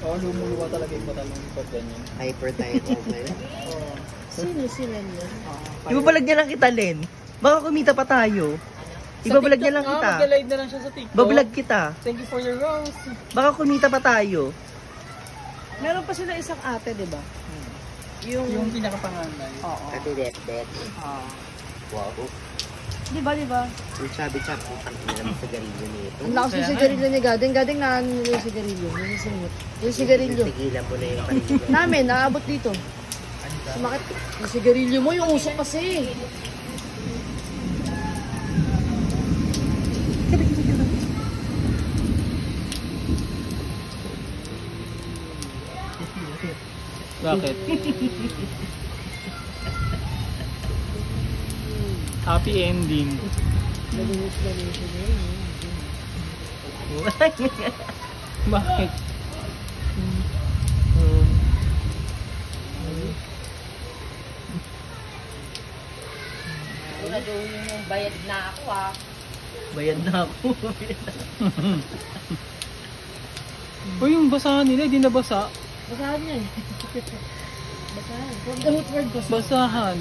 Oo, lumuluwa talaga yung mata ng pag ganyan. Hyperthyroid na yun. Oo. Sino sila niya? Ibabalag niya lang kita, Len. Baka kumita pa tayo. Ibabalag niya lang kita. Mag-live na lang siya sa TikTok. Babalag kita. Thank you for your rose. Baka kumita pa tayo. Meron pa sila isang ate, di ba? Yung pinakapanganay. Oo. Ate det. Wow. Di ba, di ba? Yung chubby-chubby ang naman sa garilyo nito. Ang lakas yung sigarilyo ni Gading. Gading na ano nila yung sigarilyo. Yung singit. Yung sigarilyo. Tigilan mo na yung karilyo. Namin, naabot dito. Sumakit. Yung sigarilyo mo, yung usok kasi. Bakit? Happy ending. Bakit? Wala daw yung bayad na ako ah. Bayad na ako. O yung basahan nila, hindi nabasa. Basahan niya eh. Basahan. From the hoot word basahan. Basahan.